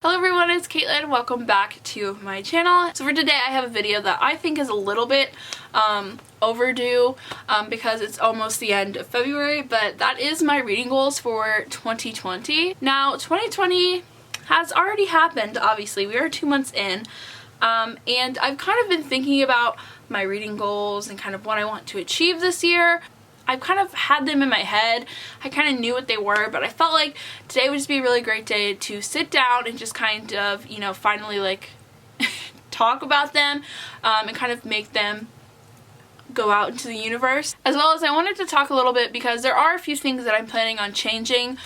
Hello everyone, it's Caitlin. Welcome back to my channel. So for today I have a video that I think is a little bit overdue because it's almost the end of February, but that is my reading goals for 2020. Now 2020 has already happened, obviously. We are 2 months in, and I've kind of been thinking about my reading goals and kind of what I want to achieve this year. I've kind of had them in my head. I kind of knew what they were, but I felt like today would just be a really great day to sit down and just kind of, finally like talk about them and kind of make them go out into the universe. As well as I wanted to talk a little bit because there are a few things that I'm planning on changing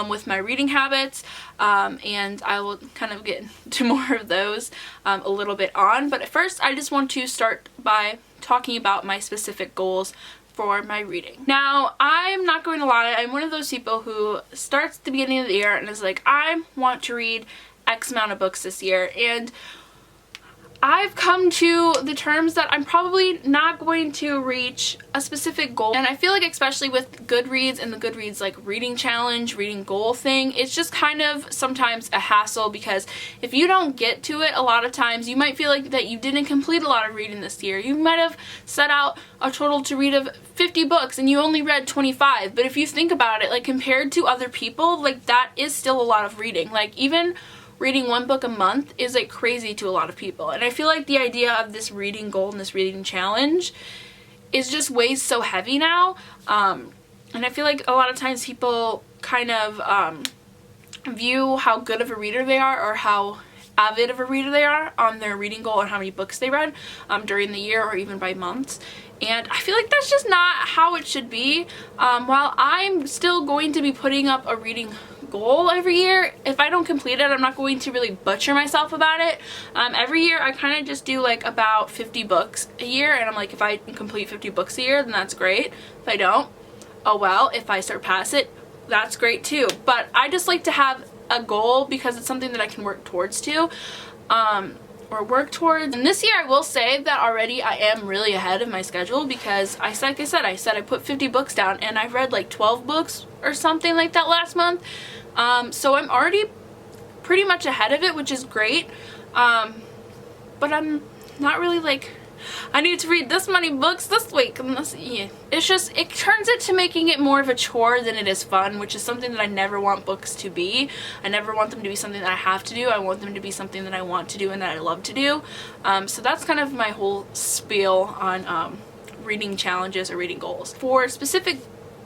with my reading habits, and I will kind of get to more of those a little bit on. But at first I just want to start by talking about my specific goals for my reading. Now, I'm not going to lie, I'm one of those people who starts at the beginning of the year and is like, I want to read X amount of books this year, and I've come to the terms that I'm probably not going to reach a specific goal. And I feel like especially with Goodreads and the Goodreads like reading challenge, reading goal thing, it's just kind of sometimes a hassle because if you don't get to it a lot of times, you might feel like that you didn't complete a lot of reading this year. You might have set out a total to read of 50 books and you only read 25. But if you think about it, like compared to other people, like that is still a lot of reading. Like even reading one book a month is like crazy to a lot of people, and I feel like the idea of this reading goal and this reading challenge is just weighs so heavy now, and I feel like a lot of times people kind of view how good of a reader they are or how avid of a reader they are on their reading goal and how many books they read during the year or even by months. And I feel like that's just not how it should be. While I'm still going to be putting up a reading goal every year, if I don't complete it, I'm not going to really butcher myself about it. Every year I kind of just do like about 50 books a year, and I'm like, if I complete 50 books a year, then that's great. If I don't, oh well. If I surpass it, that's great too. But I just like to have a goal because it's something that I can work towards And this year I will say that already I am really ahead of my schedule because I said I put 50 books down and I've read like 12 books or something like that last month. So I'm already pretty much ahead of it, which is great. But I'm not really like, I need to read this many books this week. And it's just, it turns it to making it more of a chore than it is fun, which is something that I never want books to be. I never want them to be something that I have to do. I want them to be something that I want to do and that I love to do. So that's kind of my whole spiel on reading challenges or reading goals. For specific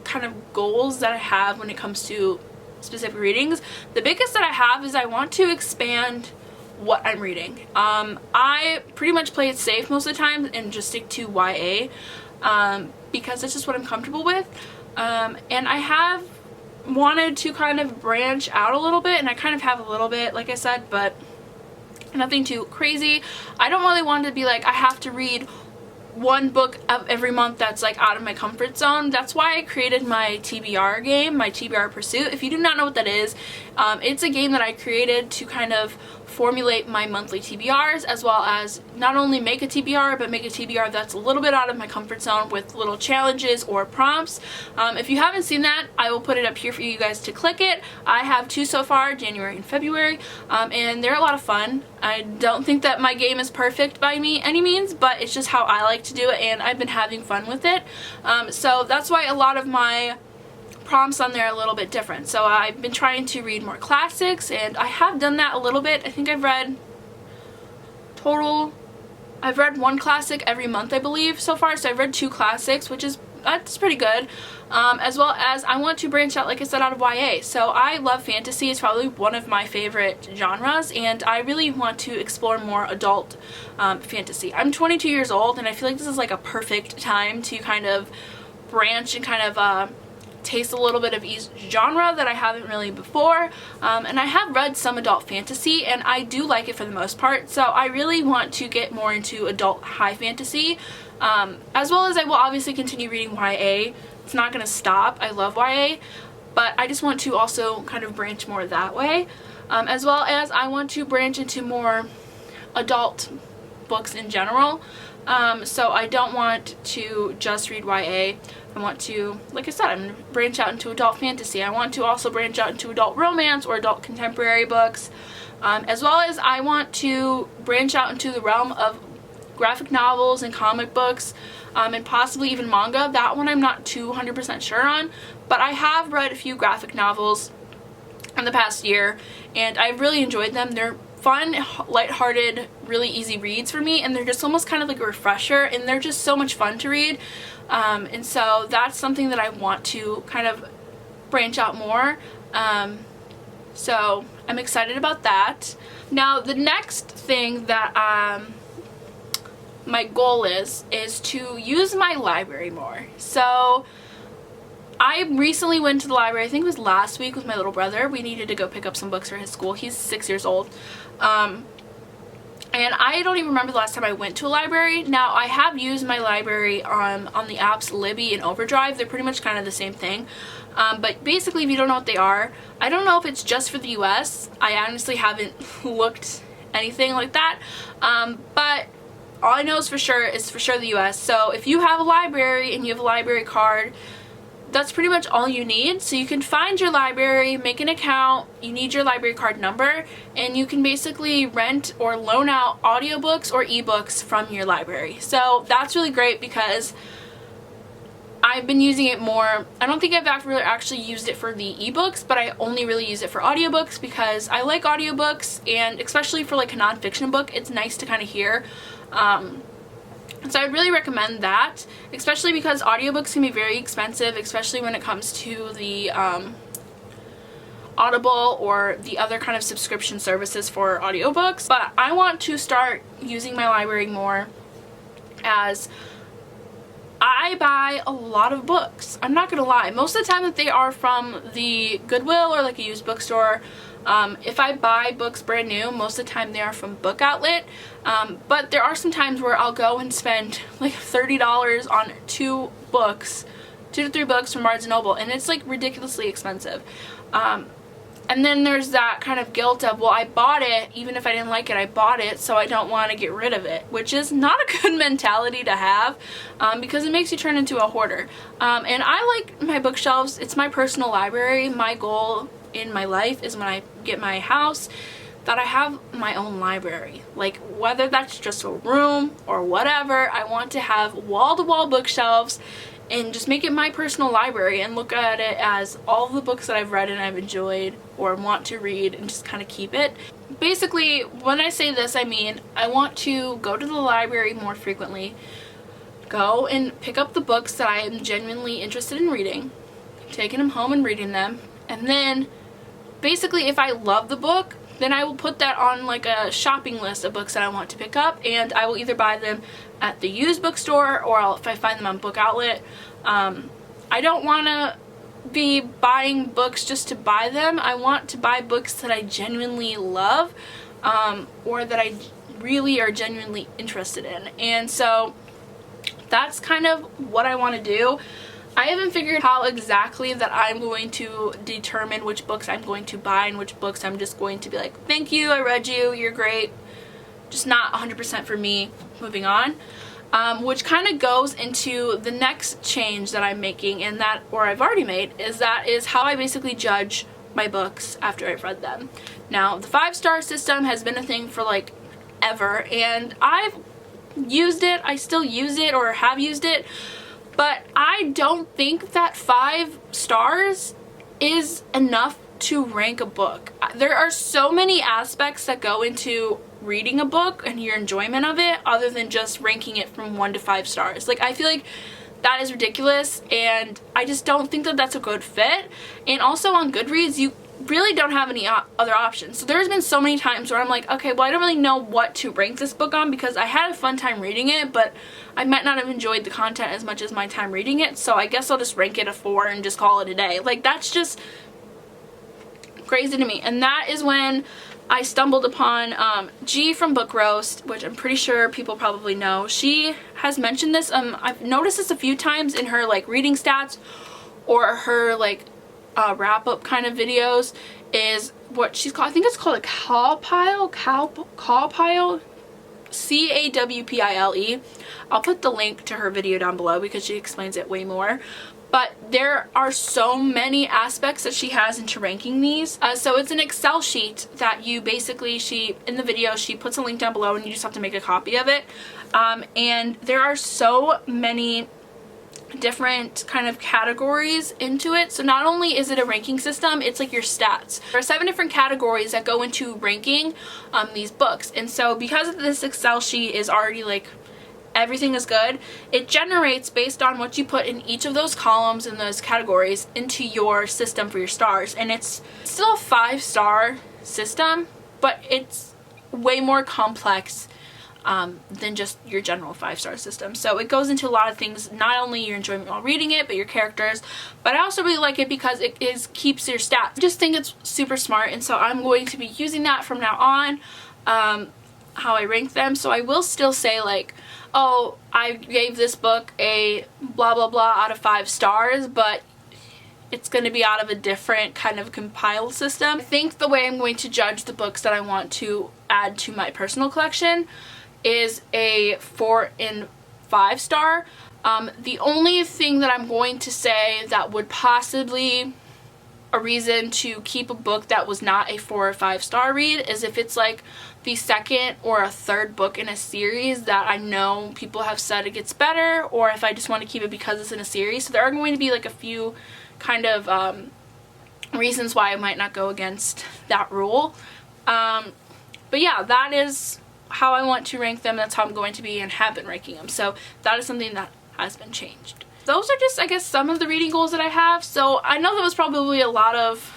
kind of goals that I have when it comes to specific readings, the biggest that I have is I want to expand what I'm reading. I pretty much play it safe most of the time and just stick to YA because that's just what I'm comfortable with, and I have wanted to kind of branch out a little bit, and I kind of have a little bit, like I said, but nothing too crazy. I don't really want to be like, I have to read one book every month that's like out of my comfort zone. That's why I created my TBR game, my TBR Pursuit. If you do not know what that is, it's a game that I created to kind of formulate my monthly TBRs, as well as not only make a TBR, but make a TBR that's a little bit out of my comfort zone with little challenges or prompts. If you haven't seen that, I will put it up here for you guys to click it. I have 2 so far, January and February, and they're a lot of fun. I don't think that my game is perfect by any means, but it's just how I like to do it, and I've been having fun with it. So that's why a lot of my prompts on there are a little bit different. So I've been trying to read more classics, and I have done that a little bit. I think I've read one classic every month, I believe, so far. So I've read 2 classics, that's pretty good. As well as I want to branch out, like I said, out of YA. So I love fantasy. It's probably one of my favorite genres, and I really want to explore more adult fantasy. I'm 22 years old, and I feel like this is like a perfect time to kind of branch and kind of taste a little bit of each genre that I haven't really before, and I have read some adult fantasy and I do like it for the most part, so I really want to get more into adult high fantasy, as well as I will obviously continue reading YA. It's not going to stop. I love YA, but I just want to also kind of branch more that way, as well as I want to branch into more adult books in general. So I don't want to just read YA. I want to, like I said, I'm going to branch out into adult fantasy. I want to also branch out into adult romance or adult contemporary books, as well as I want to branch out into the realm of graphic novels and comic books, and possibly even manga. That one I'm not 200% sure on, but I have read a few graphic novels in the past year, and I've really enjoyed them. They're fun, lighthearted, really easy reads for me, and they're just almost kind of like a refresher, and they're just so much fun to read. And so that's something that I want to kind of branch out more. So I'm excited about that. Now the next thing that my goal is to use my library more. So I recently went to the library, I think it was last week, with my little brother. We needed to go pick up some books for his school. He's 6 years old. And I don't even remember the last time I went to a library. Now, I have used my library on the apps Libby and Overdrive. They're pretty much kind of the same thing. But basically, if you don't know what they are, I don't know if it's just for the US. I honestly haven't looked anything like that. But all I know is for sure the US. So if you have a library and you have a library card, that's pretty much all you need. So you can find your library, make an account, you need your library card number, and you can basically rent or loan out audiobooks or ebooks from your library. So that's really great because I've been using it more. I don't think I've actually used it for the ebooks, but I only really use it for audiobooks because I like audiobooks, and especially for like a nonfiction book, it's nice to kind of hear. So I'd really recommend that, especially because audiobooks can be very expensive, especially when it comes to the Audible or the other kind of subscription services for audiobooks. But I want to start using my library more, as I buy a lot of books. I'm not gonna lie. Most of the time that they are from the Goodwill or like a used bookstore. If I buy books brand new, most of the time they are from Book Outlet. But there are some times where I'll go and spend like $30 on 2 to 3 books from Barnes & Noble, and it's like ridiculously expensive. And then there's that kind of guilt of, well, I bought it, even if I didn't like it, I bought it, so I don't want to get rid of it, which is not a good mentality to have, because it makes you turn into a hoarder. And I like my bookshelves. It's my personal library. My goal in my life is when I get my house that I have my own library. Like, whether that's just a room or whatever, I want to have wall-to-wall bookshelves and just make it my personal library and look at it as all the books that I've read and I've enjoyed or want to read, and just kind of keep it. Basically, when I say this, I mean I want to go to the library more frequently, go and pick up the books that I am genuinely interested in reading, taking them home and reading them, and then basically if I love the book, then I will put that on like a shopping list of books that I want to pick up, and I will either buy them at the used bookstore or if I find them on Book Outlet. I don't want to be buying books just to buy them. I want to buy books that I genuinely love, or that I really are genuinely interested in. And so that's kind of what I want to do. I haven't figured how exactly that I'm going to determine which books I'm going to buy and which books I'm just going to be like, thank you, I read you, you're great. Just not 100% for me, moving on. Which kind of goes into the next change that I'm making, and that, or I've already made, is how I basically judge my books after I've read them. Now, the 5-star system has been a thing for like ever, and I've used it, I still use it or have used it, but I don't think that 5 stars is enough to rank a book. There are so many aspects that go into reading a book and your enjoyment of it, other than just ranking it from 1 to 5 stars. Like, I feel like that is ridiculous, and I just don't think that that's a good fit. And also on Goodreads, you really don't have any other options. So there's been so many times where I'm like, okay, well, I don't really know what to rank this book on, because I had a fun time reading it, but I might not have enjoyed the content as much as my time reading it, so I guess I'll just rank it a 4 and just call it a day. Like, that's just crazy to me. And that is when I stumbled upon G from Book Roast, which I'm pretty sure people probably know. She has mentioned this. I've noticed this a few times in her like reading stats or her like wrap-up kind of videos, is what she's called, I think it's called a cow pile. Cawpile. I'll put the link to her video down below because she explains it way more. But there are so many aspects that she has into ranking these. So it's an Excel sheet that you basically, in the video, she puts a link down below and you just have to make a copy of it. And there are so many different kind of categories into it. So not only is it a ranking system, it's like your stats. There are 7 different categories that go into ranking these books. And so because this Excel sheet is already like everything is good, it generates based on what you put in each of those columns and those categories into your system for your stars. And it's still a 5-star system, but it's way more complex than just your general 5-star system. So it goes into a lot of things, not only your enjoyment while reading it, but your characters. But I also really like it because it keeps your stats. I just think it's super smart, and so I'm going to be using that from now on, how I rank them. So I will still say like, oh, I gave this book a blah blah blah out of 5 stars, but it's going to be out of a different kind of compile system. I think the way I'm going to judge the books that I want to add to my personal collection is a 4 and 5 star. The only thing that I'm going to say that would possibly a reason to keep a book that was not a 4 or 5 star read is if it's like the 2nd or a 3rd book in a series that I know people have said it gets better, or if I just want to keep it because it's in a series. So there are going to be like a few kind of reasons why I might not go against that rule. But yeah, that is how I want to rank them. That's how I'm going to be and have been ranking them. So that is something that has been changed. Those are just, I guess, some of the reading goals that I have. So I know that was probably a lot of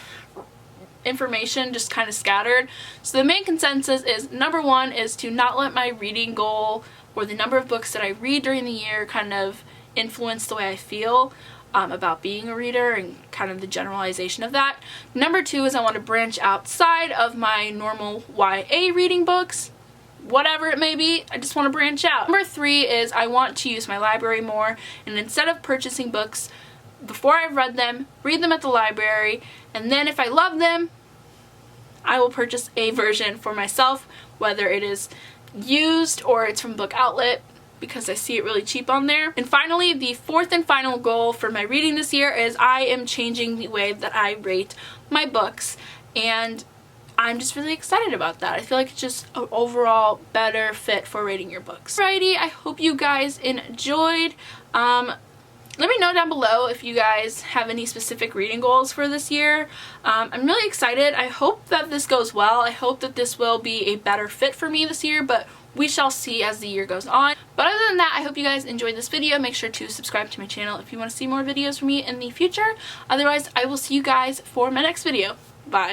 information just kind of scattered. So the main consensus is number 1 is to not let my reading goal or the number of books that I read during the year kind of influence the way I feel about being a reader and kind of the generalization of that. Number 2 is I want to branch outside of my normal YA reading books, whatever it may be. I just want to branch out. Number 3 is I want to use my library more, and instead of purchasing books before I've read them, read them at the library, and then if I love them, I will purchase a version for myself, whether it is used or it's from Book Outlet, because I see it really cheap on there. And finally, the 4th and final goal for my reading this year is I am changing the way that I rate my books, and I'm just really excited about that. I feel like it's just an overall better fit for rating your books. Alrighty, I hope you guys enjoyed. Let me know down below if you guys have any specific reading goals for this year. I'm really excited. I hope that this goes well. I hope that this will be a better fit for me this year, but we shall see as the year goes on. But other than that, I hope you guys enjoyed this video. Make sure to subscribe to my channel if you want to see more videos from me in the future. Otherwise, I will see you guys for my next video. Bye.